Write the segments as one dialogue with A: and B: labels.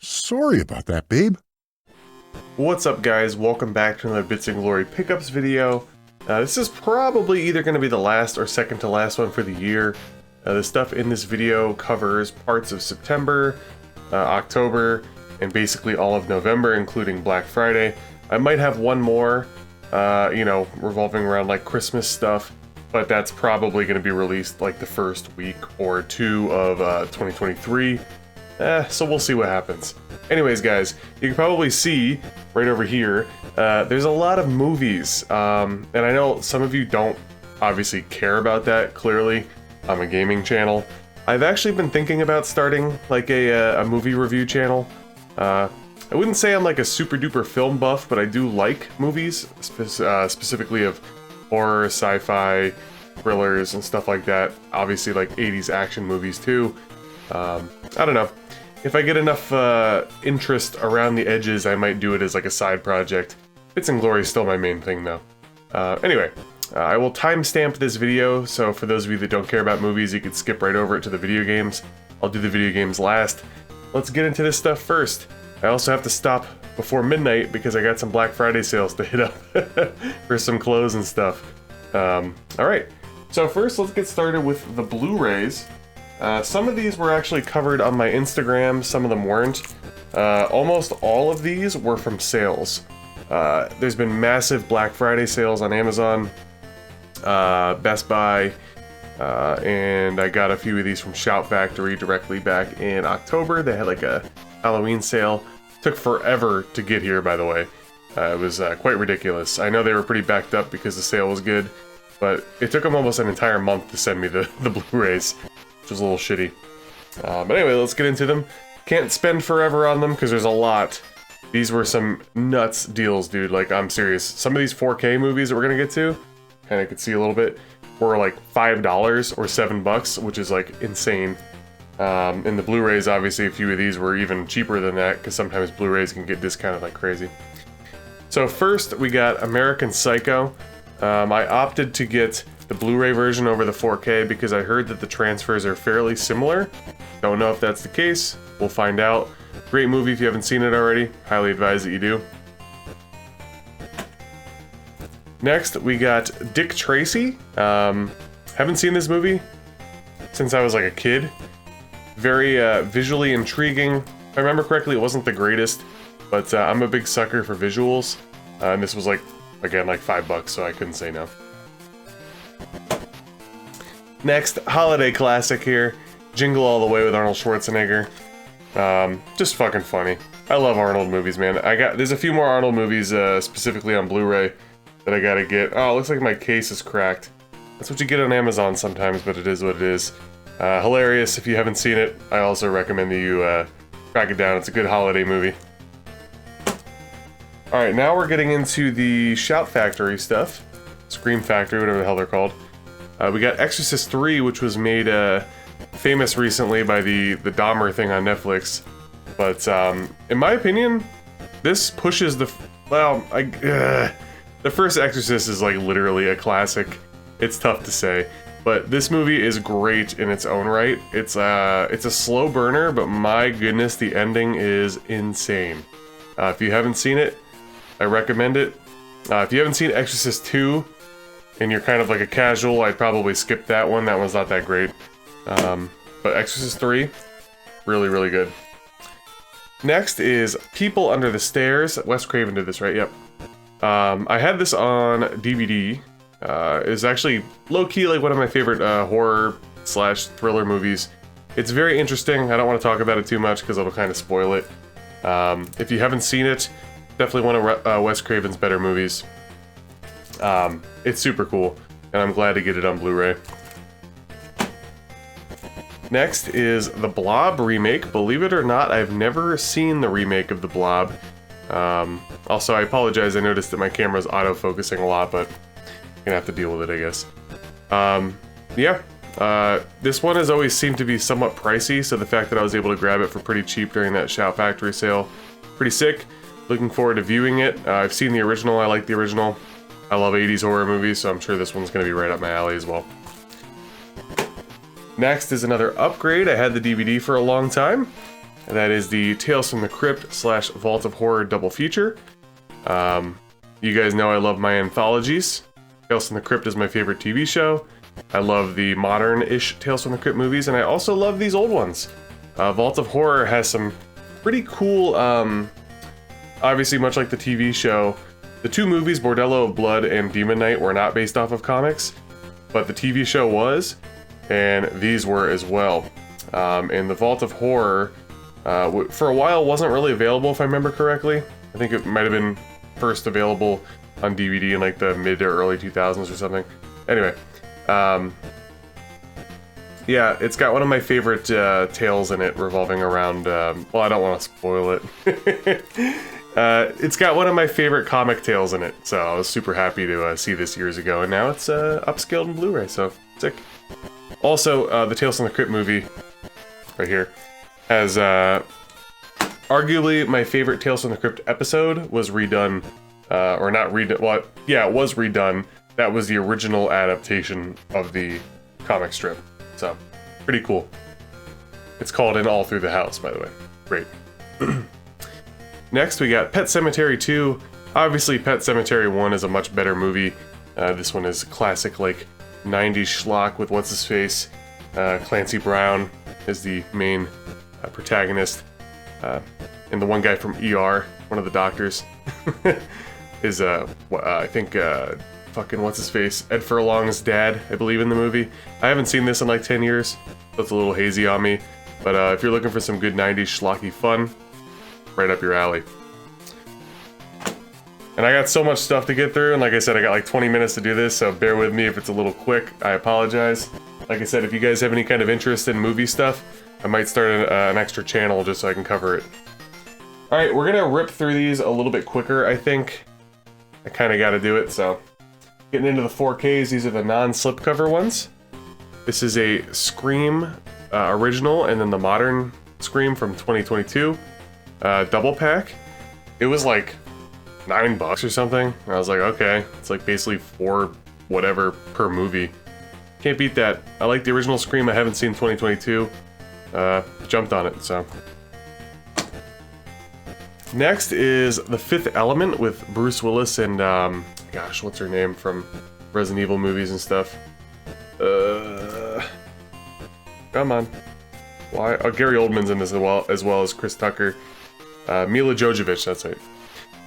A: Sorry about that, babe.
B: What's up, guys? Welcome back to another Bits and Glory pickups video. This is probably either going to be the last or second to last one for the year. The stuff in this video covers parts of September, October, and basically all of November, including Black Friday. I might have one more, revolving around like Christmas stuff, but that's probably going to be released like the first week or two of 2023. So we'll see what happens. Anyways, guys, you can probably see right over here, there's a lot of movies, and I know some of you don't obviously care about that, clearly. I'm a gaming channel. I've actually been thinking about starting like a movie review channel. I wouldn't say I'm like a super duper film buff, but I do like movies, specifically of horror, sci-fi, thrillers, and stuff like that. Obviously like 80s action movies too. I don't know. If I get enough interest around the edges, I might do it as like a side project. Bits and Glory is still my main thing though. Anyway, I will timestamp this video, so for those of you that don't care about movies, you could skip right over it to the video games. I'll do the video games last. Let's get into this stuff first. I also have to stop before midnight because I got some Black Friday sales to hit up for some clothes and stuff. Alright, so first let's get started with the Blu-rays. Some of these were actually covered on my Instagram, some of them weren't. Almost all of these were from sales. There's been massive Black Friday sales on Amazon, Best Buy, and I got a few of these from Shout Factory directly back in October. They had like a Halloween sale. Took forever to get here, by the way. It was quite ridiculous. I know they were pretty backed up because the sale was good, but it took them almost an entire month to send me the Blu-rays. Which was a little shitty. But anyway, let's get into them. Can't spend forever on them because there's a lot. These were some nuts deals, dude. Like, I'm serious. Some of these 4K movies that we're gonna get to, kind of could see a little bit, were like $5 or $7, which is like insane. And the Blu-rays, obviously, a few of these were even cheaper than that because sometimes Blu-rays can get discounted like crazy. So first, we got American Psycho. I opted to get the Blu-ray version over the 4K because I heard that the transfers are fairly similar. Don't know if that's the case. We'll find out. Great movie if you haven't seen it already. Highly advise that you do. Next, we got Dick Tracy. Haven't seen this movie since I was like a kid. Very visually intriguing. If I remember correctly, it wasn't the greatest, but I'm a big sucker for visuals. And this was like, again, like $5, so I couldn't say no. Next, holiday classic here, Jingle All the Way with Arnold Schwarzenegger. Just fucking funny. I love Arnold movies, man. There's a few more Arnold movies, specifically on Blu-ray, that I gotta get. Oh, it looks like my case is cracked. That's what you get on Amazon sometimes, but it is what it is. Hilarious. If you haven't seen it, I also recommend that you track it down. It's a good holiday movie. Alright, now we're getting into the Shout Factory stuff. Scream Factory, whatever the hell they're called. We got Exorcist 3, which was made famous recently by the Dahmer thing on Netflix. But in my opinion, this pushes the first Exorcist is like literally a classic. It's tough to say, but this movie is great in its own right. It's a slow burner, but my goodness, the ending is insane. If you haven't seen it, I recommend it. If you haven't seen Exorcist 2, and you're kind of like a casual, I'd probably skip that one. That one's not that great. But Exorcist 3, really, really good. Next is People Under the Stairs. Wes Craven did this, right? Yep. I had this on DVD. It's actually low-key like one of my favorite horror/thriller movies. It's very interesting. I don't want to talk about it too much because it'll kind of spoil it. If you haven't seen it, definitely one of Wes Craven's better movies. It's super cool, and I'm glad to get it on Blu-ray. Next is the Blob remake. Believe it or not, I've never seen the remake of the Blob. Also, I apologize, I noticed that my camera's auto-focusing a lot, but I'm gonna have to deal with it, I guess. This one has always seemed to be somewhat pricey, so the fact that I was able to grab it for pretty cheap during that Shout Factory sale, pretty sick. Looking forward to viewing it. I've seen the original, I like the original. I love 80s horror movies, so I'm sure this one's going to be right up my alley as well. Next is another upgrade. I had the DVD for a long time. and that is the Tales from the Crypt / Vault of Horror double feature. You guys know I love my anthologies. Tales from the Crypt is my favorite TV show. I love the modern-ish Tales from the Crypt movies, and I also love these old ones. Vault of Horror has some pretty cool, obviously much like the TV show, the two movies, Bordello of Blood and Demon Knight, were not based off of comics, but the TV show was, and these were as well. And the Vault of Horror, for a while, wasn't really available, if I remember correctly. I think it might have been first available on DVD in like the mid or early 2000s or something. Anyway, yeah, it's got one of my favorite tales in it revolving around, well, I don't want to spoil it. It's got one of my favorite comic tales in it, so I was super happy to see this years ago, and now it's upscaled in Blu-ray, so sick. Also, the Tales from the Crypt movie, right here, has arguably my favorite Tales from the Crypt episode was redone, or not redone, well, yeah, it was redone. That was the original adaptation of the comic strip, so pretty cool. It's called In All Through the House, by the way. Great. Next, we got Pet Sematary 2. Obviously, Pet Sematary 1 is a much better movie. This one is classic, like, 90s schlock with what's-his-face. Clancy Brown is the main protagonist. And the one guy from ER, one of the doctors, is, I think, fucking what's-his-face? Ed Furlong's dad, I believe, in the movie. I haven't seen this in like 10 years, so it's a little hazy on me. But if you're looking for some good 90s schlocky fun, right up your alley. And I got so much stuff to get through, and like I said, I got like 20 minutes to do this, so bear with me if it's a little quick. I apologize. Like I said, if you guys have any kind of interest in movie stuff, I might start an extra channel just so I can cover it. Alright, we're gonna rip through these a little bit quicker, I think. I kinda gotta do it, so. Getting into the 4Ks, these are the non-slipcover ones. This is a Scream original, and then the modern Scream from 2022. Double pack. It was like $9 or something. And I was like, okay, it's like basically $4 whatever per movie. Can't beat that. I like the original Scream. I haven't seen 2022. Jumped on it, so. Next is The Fifth Element with Bruce Willis and, gosh, what's her name from Resident Evil movies and stuff? Come on. Why? Oh, Gary Oldman's in this as well as Chris Tucker. Mila Jovovich, that's right.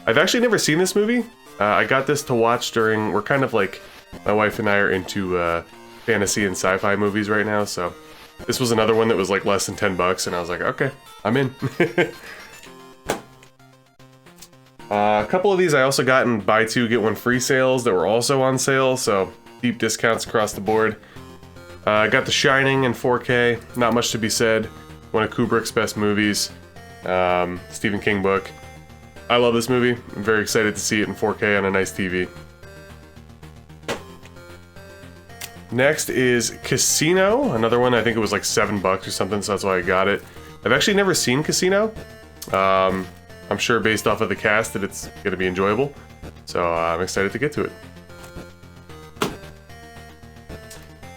B: I've actually never seen this movie. I got this to watch during, we're kind of like, my wife and I are into fantasy and sci-fi movies right now, so this was another one that was like less than $10, and I was like, okay, I'm in. A couple of these I also got in buy two, get one free sales that were also on sale, so deep discounts across the board. I got The Shining in 4K, not much to be said. One of Kubrick's best movies. Stephen King book. I love this movie. I'm very excited to see it in 4K on a nice TV. Next is Casino, another one. I think it was like $7 or something, so that's why I got it. I've actually never seen Casino. I'm sure based off of the cast that it's going to be enjoyable, so I'm excited to get to it.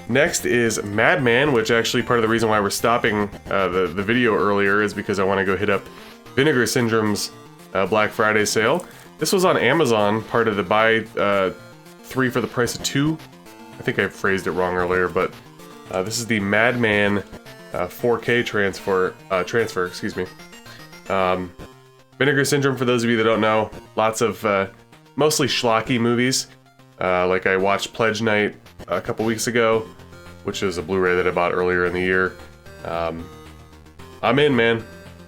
B: Next is Madman, which actually part of the reason why we're stopping the video earlier is because I want to go hit up Vinegar Syndrome's Black Friday sale. This was on Amazon, part of the buy 3 for the price of 2. I think I phrased it wrong earlier, but this is the Madman 4K transfer, excuse me. Vinegar Syndrome, for those of you that don't know, lots of mostly schlocky movies. Like I watched Pledge Night a couple weeks ago, which is a Blu-ray that I bought earlier in the year. I'm in, man.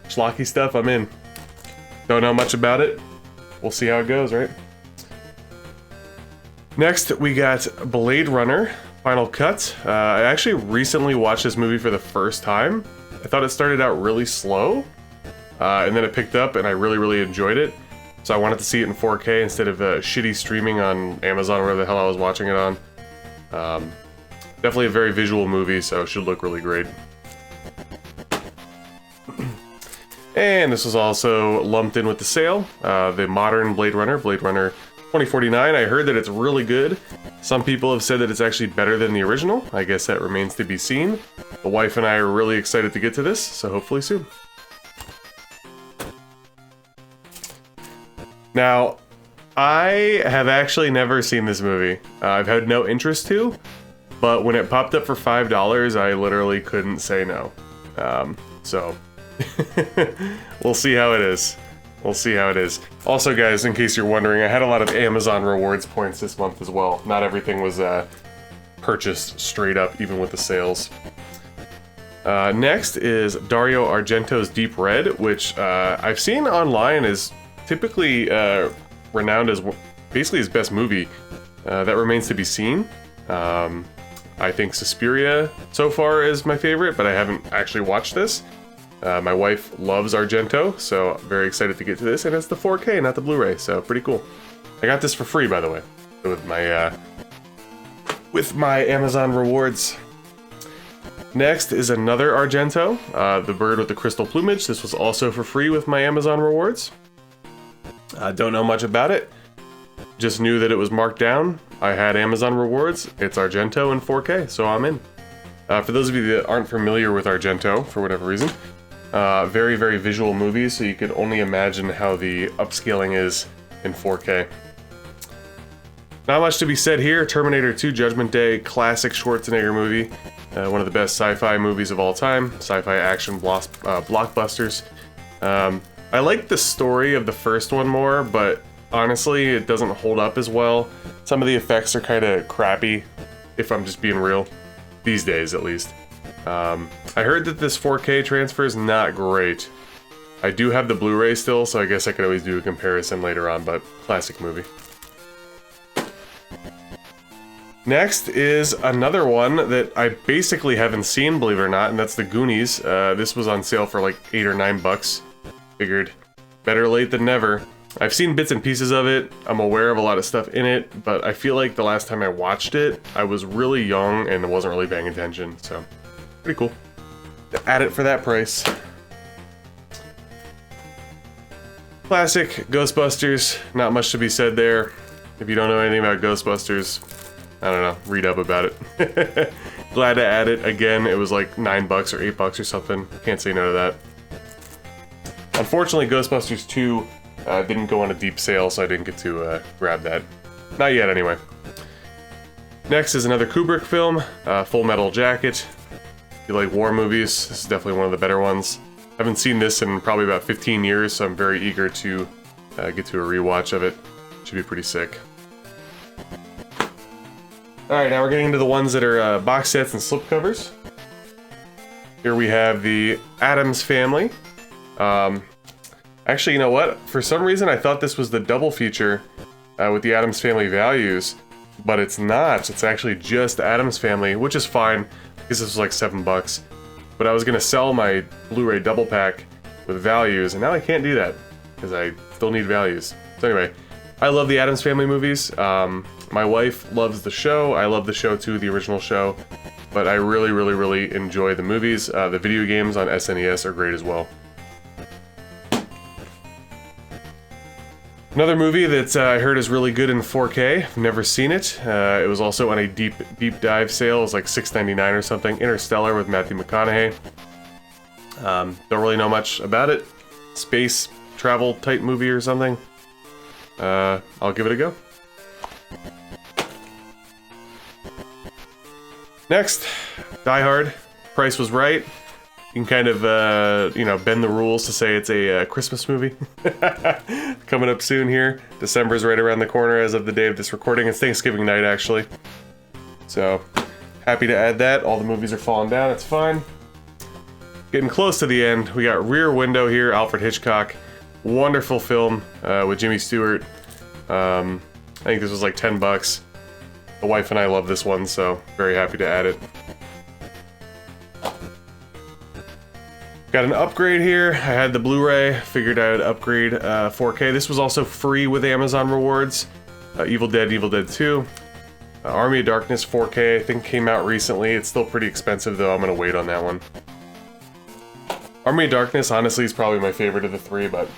B: Schlocky stuff, I'm in. Don't know much about it. We'll see how it goes, right? Next, we got Blade Runner, Final Cut. I actually recently watched this movie for the first time. I thought it started out really slow, and then it picked up, and I really, really enjoyed it. So I wanted to see it in 4K instead of shitty streaming on Amazon, where the hell I was watching it on. Definitely a very visual movie, so it should look really great. And this was also lumped in with the sale, the modern Blade Runner 2049. I heard that it's really good. Some people have said that it's actually better than the original. I guess that remains to be seen. The wife and I are really excited to get to this, so hopefully soon. Now, I have actually never seen this movie. I've had no interest to, but when it popped up for $5, I literally couldn't say no. So, we'll see how it is. We'll see how it is. Also, guys, in case you're wondering, I had a lot of Amazon rewards points this month as well. Not everything was purchased straight up, even with the sales. Next is Dario Argento's Deep Red, which I've seen online is typically renowned as basically his best movie. That remains to be seen. I think Suspiria so far is my favorite, but I haven't actually watched this. My wife loves Argento, so I'm very excited to get to this, and it's the 4K, not the Blu-ray, so pretty cool. I got this for free, by the way, with my Amazon rewards. Next is another Argento, The Bird with the Crystal Plumage. This was also for free with my Amazon rewards. Don't know much about it. Just knew that it was marked down. I had Amazon rewards. It's Argento in 4K, so I'm in. For those of you that aren't familiar with Argento, for whatever reason, very, very visual movie, so you could only imagine how the upscaling is in 4K. Not much to be said here. Terminator 2 Judgment Day, classic Schwarzenegger movie. One of the best sci-fi movies of all time. Sci-fi action blockbusters. I like the story of the first one more, but honestly, it doesn't hold up as well. Some of the effects are kind of crappy, if I'm just being real. These days, at least. I heard that this 4K transfer is not great. I do have the Blu-ray still, so I guess I could always do a comparison later on, but classic movie. Next is another one that I basically haven't seen, believe it or not, and that's The Goonies. This was on sale for like $8 or $9. Figured, better late than never. I've seen bits and pieces of it, I'm aware of a lot of stuff in it, but I feel like the last time I watched it, I was really young and wasn't really paying attention, so pretty cool. Add it for that price. Classic Ghostbusters, not much to be said there. If you don't know anything about Ghostbusters, I don't know, read up about it. Glad to add it. Again, it was like $9 or $8 or something. Can't say no to that. Unfortunately, Ghostbusters 2 didn't go on a deep sale, so I didn't get to grab that. Not yet, anyway. Next is another Kubrick film, Full Metal Jacket. If you like war movies, this is definitely one of the better ones. I haven't seen this in probably about 15 years, so I'm very eager to get to a rewatch of it. Should be pretty sick. Alright, now we're getting into the ones that are box sets and slipcovers. Here we have the Addams Family. Actually, you know what? For some reason, I thought this was the double feature with the Addams Family values, but it's not. It's actually just Addams Family, which is fine, because this was like $7. But I was going to sell my Blu-ray double pack with values, and now I can't do that, because I still need values. So anyway, I love the Addams Family movies. My wife loves the show. I love the show too, the original show. But I really, really, really enjoy the movies. The video games on SNES are great as well. Another movie that I heard is really good in 4K. I've never seen it. It was also on a deep dive sale. It was like $6.99 or something. Interstellar with Matthew McConaughey. Don't really know much about it. Space travel type movie or something. I'll give it a go. Next, Die Hard. Price was right. You can kind of, you know, bend the rules to say it's a Christmas movie. Coming up soon here. December's right around the corner as of the day of this recording. It's Thanksgiving night, actually. So, happy to add that. All the movies are falling down. It's fine. Getting close to the end. We got Rear Window here, Alfred Hitchcock. Wonderful film with Jimmy Stewart. I think this was like $10. The wife and I love this one, so very happy to add it. Got an upgrade here. I had the Blu-ray, figured I would upgrade 4K. This was also free with Amazon rewards. Evil Dead 2. Army of Darkness 4K, I think came out recently. It's still pretty expensive though, I'm gonna wait on that one. Army of Darkness, honestly, is probably my favorite of the three, but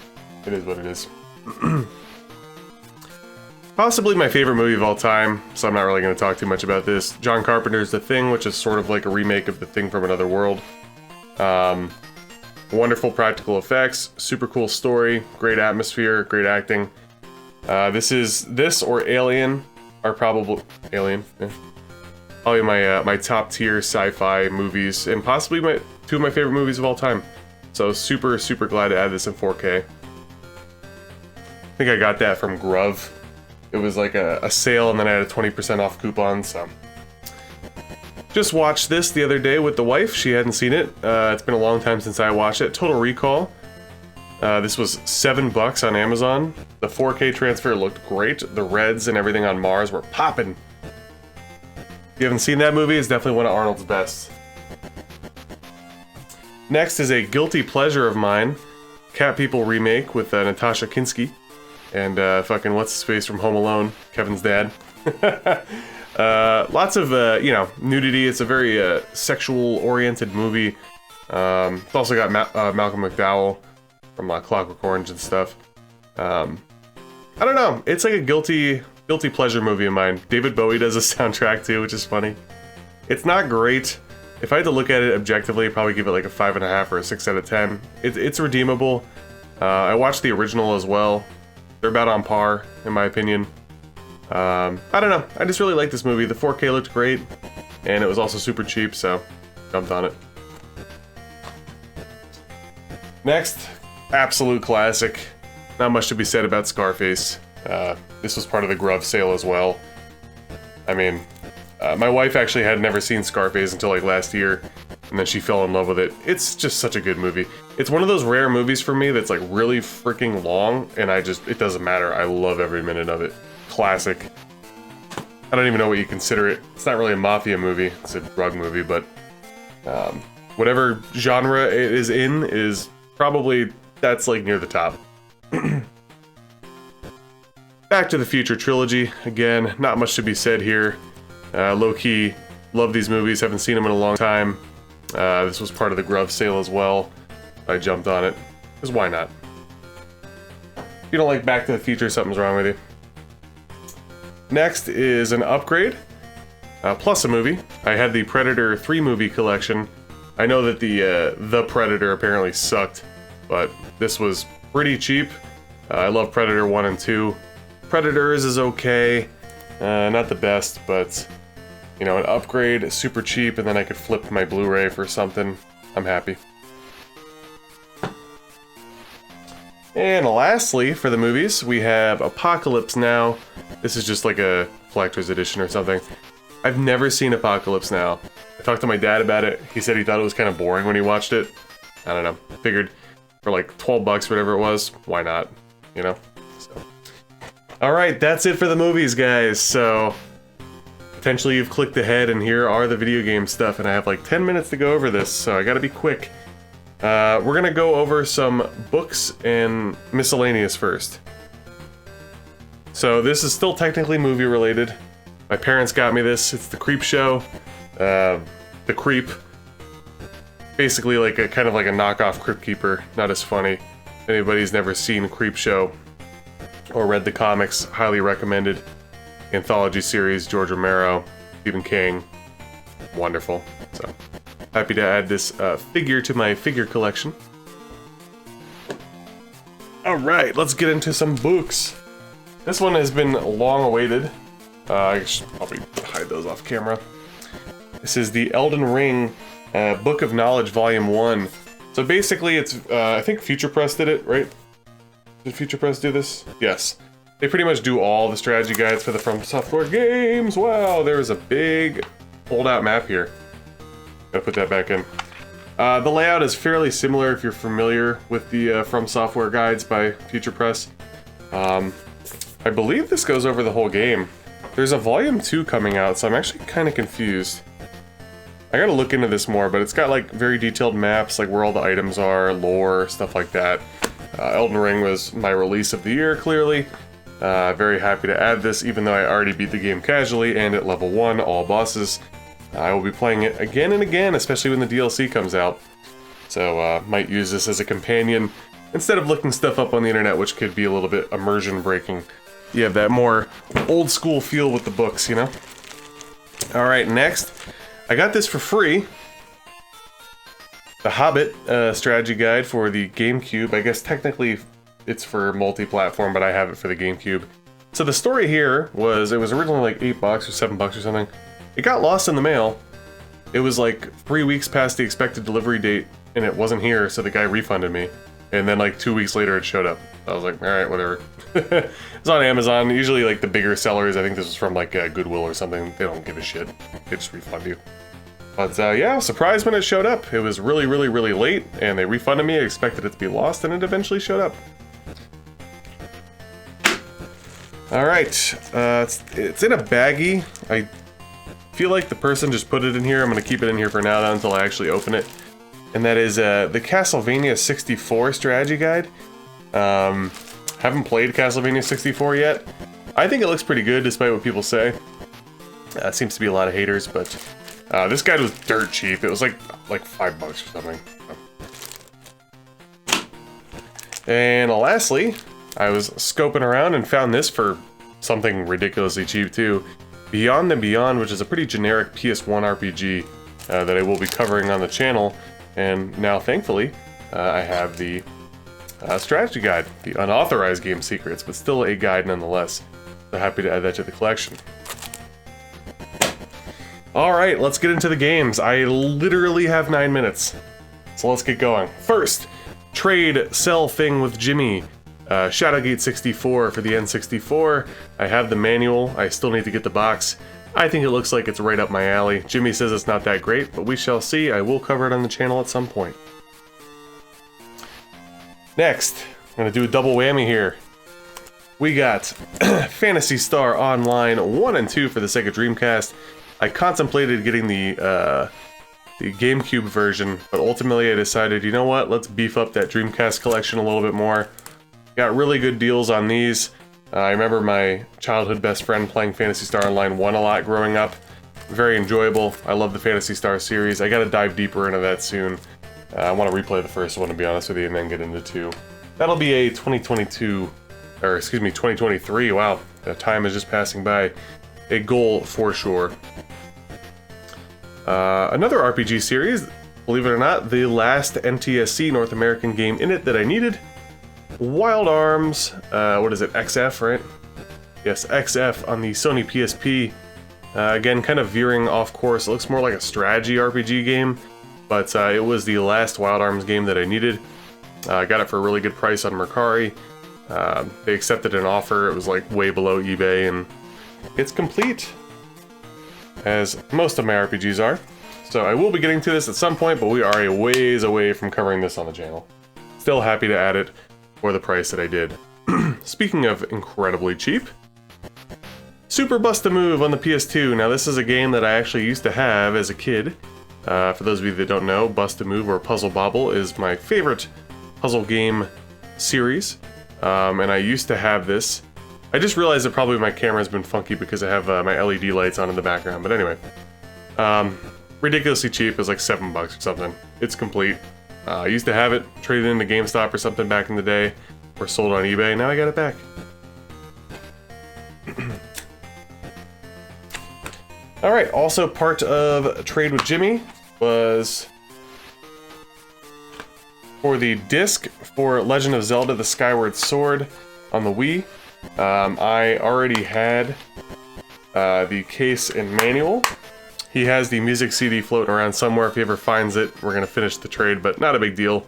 B: it is what it is. Possibly my favorite movie of all time, so I'm not really going to talk too much about this. John Carpenter's The Thing, which is sort of like a remake of The Thing from Another World. Wonderful practical effects, super cool story, great atmosphere, great acting. This or Alien are probably Alien. Yeah. Probably my top tier sci-fi movies, and possibly two of my favorite movies of all time. So super glad to add this in 4K. I think I got that from Grove. It was like a sale, and then I had a 20% off coupon. So just watched this the other day with the wife. She hadn't seen it. It's been a long time since I watched it. Total Recall. This was $7 on Amazon. The 4K transfer looked great. The reds and everything on Mars were popping. If you haven't seen that movie, it's definitely one of Arnold's best. Next is a guilty pleasure of mine, Cat People remake with Natasha Kinski and fucking what's his face from Home Alone, Kevin's dad. Lots of nudity. It's a very sexual-oriented movie. It's also got Malcolm McDowell from Clockwork Orange and stuff. I don't know. It's like a guilty pleasure movie of mine. David Bowie does a soundtrack too, which is funny. It's not great. If I had to look at it objectively, I'd probably give it like a 5.5 or a 6 out of 10. It's redeemable. I watched the original as well. They're about on par, in my opinion. I don't know. I just really like this movie. The 4K looked great, and it was also super cheap, so jumped on it. Next, absolute classic. Not much to be said about Scarface. This was part of the Grove sale as well. I mean, my wife actually had never seen Scarface until like last year, and then she fell in love with it. It's just such a good movie. It's one of those rare movies for me that's like really freaking long, and it doesn't matter. I love every minute of it. Classic. I don't even know what you consider it. It's not really a mafia movie. It's a drug movie, but whatever genre it is in is probably, that's like near the top. Back to the Future trilogy. Again, not much to be said here. Low-key, love these movies. Haven't seen them in a long time. This was part of the Grove sale as well. I jumped on it, because why not? If you don't like Back to the Future, something's wrong with you. Next is an upgrade, plus a movie. I had the Predator 3 movie collection. I know that the Predator apparently sucked, but this was pretty cheap. I love Predator 1 and 2. Predators is okay, not the best, but you know, an upgrade, super cheap, and then I could flip my Blu-ray for something. I'm happy. And lastly, for the movies, we have Apocalypse Now. This is just like a collector's edition or something. I've never seen Apocalypse Now. I talked to my dad about it. He said he thought it was kind of boring when he watched it. I don't know. Figured for like 12 bucks, whatever it was, why not? You know? So. Alright, that's it for the movies, guys. So, potentially you've clicked ahead and here are the video game stuff, and I have like 10 minutes to go over this, so I gotta be quick. We're gonna go over some books and miscellaneous first. So this is still technically movie related. My parents got me this. It's The Creep Show. The Creep. Basically like a kind of like a knockoff Crypt Keeper. Not as funny. If anybody's never seen Creep Show or read the comics, highly recommended. Anthology series, George Romero, Stephen King. Wonderful. So happy to add this figure to my figure collection. Alright, let's get into some books. This one has been long awaited. I should probably hide those off camera. This is the Elden Ring Book of Knowledge Volume 1. So basically it's, I think Future Press did it, right? Did Future Press do this? Yes. They pretty much do all the strategy guides for the From Software games. Wow, there's a big fold-out map here. Gotta put that back in. The layout is fairly similar if you're familiar with the From Software guides by Future Press. I believe this goes over the whole game. There's a Volume 2 coming out, so I'm actually kind of confused. I gotta look into this more, but it's got like very detailed maps, like where all the items are, lore, stuff like that. Elden Ring was my release of the year, clearly. Very happy to add this, even though I already beat the game casually and at level 1, all bosses. I will be playing it again and again, especially when the DLC comes out. So, might use this as a companion, instead of looking stuff up on the internet, which could be a little bit immersion breaking. You have that more old school feel with the books, you know? Alright, next, I got this for free. The Hobbit strategy guide for the GameCube. I guess technically it's for multi-platform, but I have it for the GameCube. So the story here was, it was originally like $8 or $7 or something. It got lost in the mail. It was like 3 weeks past the expected delivery date, and it wasn't here, so the guy refunded me. And then like 2 weeks later, it showed up. I was like, all right, whatever. It's on Amazon. Usually like the bigger sellers, I think this was from like Goodwill or something, they don't give a shit. They just refund you. But yeah, I was surprised when it showed up. It was really, really, really late, and they refunded me. I expected it to be lost, and it eventually showed up. All right, it's in a baggie. I feel like the person just put it in here. I'm gonna keep it in here for now though, until I actually open it. And that is the Castlevania 64 strategy guide. Haven't played Castlevania 64 yet. I think it looks pretty good despite what people say. Seems to be a lot of haters, but this guide was dirt cheap. It was like $5 or something. And lastly, I was scoping around and found this for something ridiculously cheap too. Beyond the Beyond, which is a pretty generic PS1 RPG that I will be covering on the channel. And now, thankfully, I have the strategy guide, the unauthorized game secrets, but still a guide nonetheless. So happy to add that to the collection. All right, let's get into the games. I literally have 9 minutes, so let's get going. First, trade sell thing with Jimmy. Shadowgate 64 for the N64. I have the manual. I still need to get the box. I think it looks like it's right up my alley. Jimmy says it's not that great, but we shall see. I will cover it on the channel at some point. Next, I'm going to do a double whammy here. We got Phantasy Star Online 1 and 2 for the Sega Dreamcast. I contemplated getting the GameCube version, but ultimately I decided, you know what, let's beef up that Dreamcast collection a little bit more. Got really good deals on these. I remember my childhood best friend playing Phantasy Star Online 1 a lot growing up. Very enjoyable. I love the Phantasy Star series. I gotta dive deeper into that soon. I want to replay the first one, to be honest with you, and then get into 2. That'll be a 2023. Wow, that time is just passing by. A goal for sure. Another RPG series, believe it or not, the last NTSC North American game in it that I needed. Wild Arms, what is it, XF, right? Yes, XF on the Sony PSP. Again, kind of veering off course. It looks more like a strategy RPG game, but it was the last Wild Arms game that I needed. I got it for a really good price on Mercari. They accepted an offer. It was like way below eBay, and it's complete, as most of my RPGs are. So I will be getting to this at some point, but we are a ways away from covering this on the channel. Still happy to add it for the price that I did. Speaking of incredibly cheap, Super Bust-A-Move on the PS2. Now this is a game that I actually used to have as a kid. For those of you that don't know, Bust-A-Move or Puzzle Bobble is my favorite puzzle game series. And I used to have this. I just realized that probably my camera's been funky because I have my LED lights on in the background, but anyway. Ridiculously cheap. It was like $7 or something. It's complete. I used to have it, traded into GameStop or something back in the day, or sold on eBay. Now I got it back. Alright, also part of Trade with Jimmy was for the disc for Legend of Zelda The Skyward Sword on the Wii. I already had the case and manual. He has the music CD floating around somewhere. If he ever finds it, we're going to finish the trade, but not a big deal.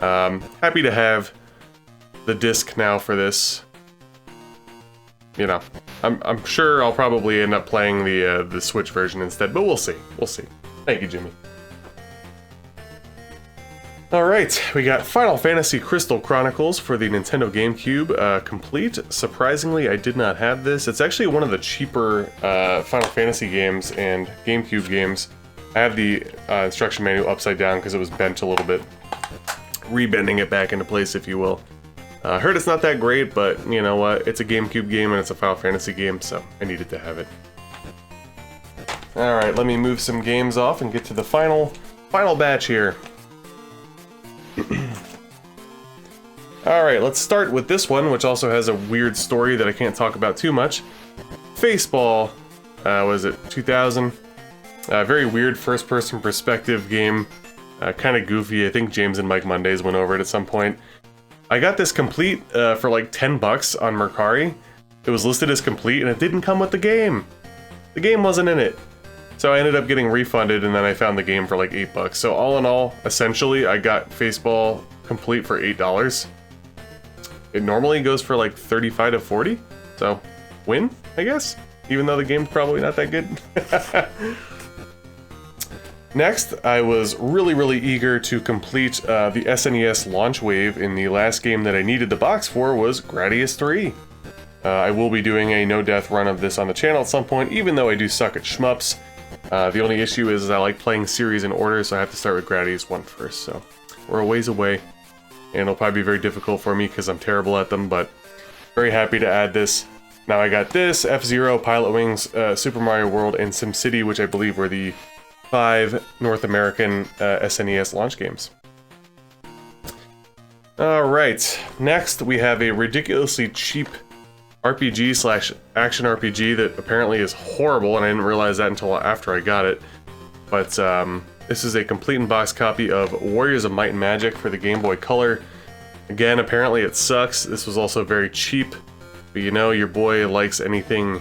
B: Happy to have the disc now for this. You know, I'm sure I'll probably end up playing the Switch version instead, but we'll see. We'll see. Thank you, Jimmy. Alright, we got Final Fantasy Crystal Chronicles for the Nintendo GameCube complete. Surprisingly, I did not have this. It's actually one of the cheaper Final Fantasy games and GameCube games. I have the instruction manual upside down because it was bent a little bit. Rebending it back into place, if you will. I heard it's not that great, but you know what? It's a GameCube game and it's a Final Fantasy game, so I needed to have it. Alright, let me move some games off and get to the final batch here. Alright, let's start with this one, which also has a weird story that I can't talk about too much. Faceball, was it 2000? Very weird first-person perspective game. Kind of goofy. I think James and Mike Mondays went over it at some point. I got this complete for like 10 bucks on Mercari. It was listed as complete and it didn't come with the game. The game wasn't in it. So I ended up getting refunded and then I found the game for like 8 bucks. So all in all, essentially, I got Faceball complete for $8. It normally goes for like 35 to 40. So win, I guess, even though the game's probably not that good. Next, I was really eager to complete the SNES launch wave, and the last game that I needed the box for was Gradius 3. I will be doing a no-death run of this on the channel at some point, even though I do suck at shmups. The only issue is I like playing series in order, so I have to start with Gradius 1 first, so we're a ways away. And it'll probably be very difficult for me because I'm terrible at them, but very happy to add this. Now I got this, F-Zero, Pilot Wings, Super Mario World, and SimCity, which I believe were the 5 North American SNES launch games. Alright, next we have a ridiculously cheap RPG/action RPG that apparently is horrible, and I didn't realize that until after I got it. But this is a complete in-box copy of Warriors of Might and Magic for the Game Boy Color. Again, apparently it sucks. This was also very cheap, but you know, your boy likes anything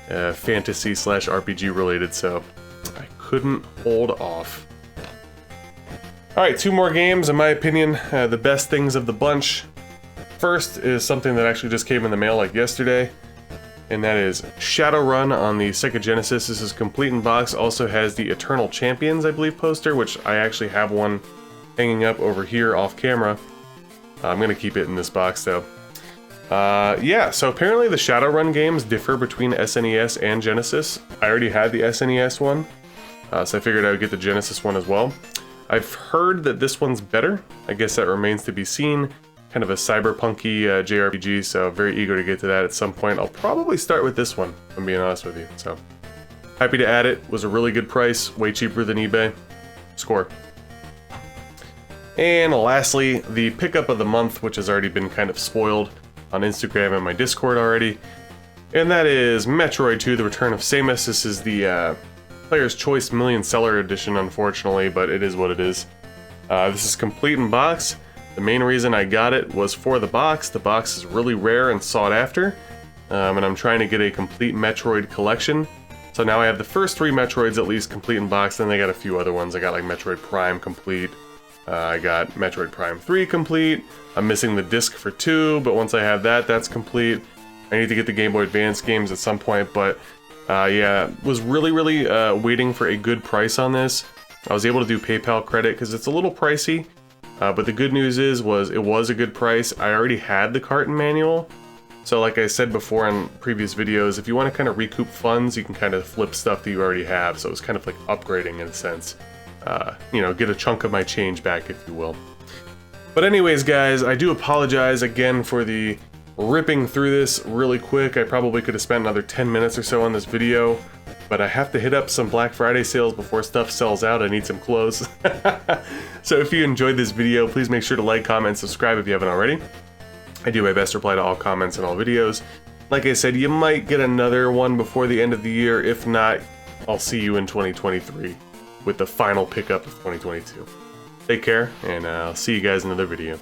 B: fantasy/RPG related, so I couldn't hold off. Alright, 2 more games, in my opinion, the best things of the bunch. First is something that actually just came in the mail like yesterday, and that is Shadowrun on the Sega Genesis. This is complete in box, also has the Eternal Champions, I believe, poster, which I actually have one hanging up over here off camera. I'm gonna keep it in this box though. Yeah, so apparently the Shadowrun games differ between SNES and Genesis. I already had the SNES one, so I figured I would get the Genesis one as well. I've heard that this one's better. I guess that remains to be seen. Kind of a cyberpunky JRPG, so very eager to get to that at some point. I'll probably start with this one, if I'm being honest with you. So happy to add it. Was a really good price, way cheaper than eBay. Score. And lastly, the pickup of the month, which has already been kind of spoiled on Instagram and my Discord already, and that is Metroid 2: The Return of Samus. This is the Player's Choice Million Seller Edition, unfortunately, but it is what it is. This is complete in box. The main reason I got it was for the box. The box is really rare and sought after, and I'm trying to get a complete Metroid collection. So now I have the first 3 Metroids at least complete in box, then I got a few other ones. I got like Metroid Prime complete, I got Metroid Prime 3 complete, I'm missing the disc for 2, but once I have that, that's complete. I need to get the Game Boy Advance games at some point, but yeah, was really waiting for a good price on this. I was able to do PayPal credit because it's a little pricey. But the good news is, it was a good price. I already had the carton manual. So like I said before in previous videos, if you want to kind of recoup funds, you can kind of flip stuff that you already have. So it's kind of like upgrading in a sense. You know, get a chunk of my change back, if you will. But anyways, guys, I do apologize again for the ripping through this really quick. I probably could have spent another 10 minutes or so on this video. But I have to hit up some Black Friday sales before stuff sells out. I need some clothes. So if you enjoyed this video, please make sure to like, comment, and subscribe if you haven't already. I do my best to reply to all comments and all videos. Like I said, you might get another one before the end of the year. If not, I'll see you in 2023 with the final pickup of 2022. Take care, and I'll see you guys in another video.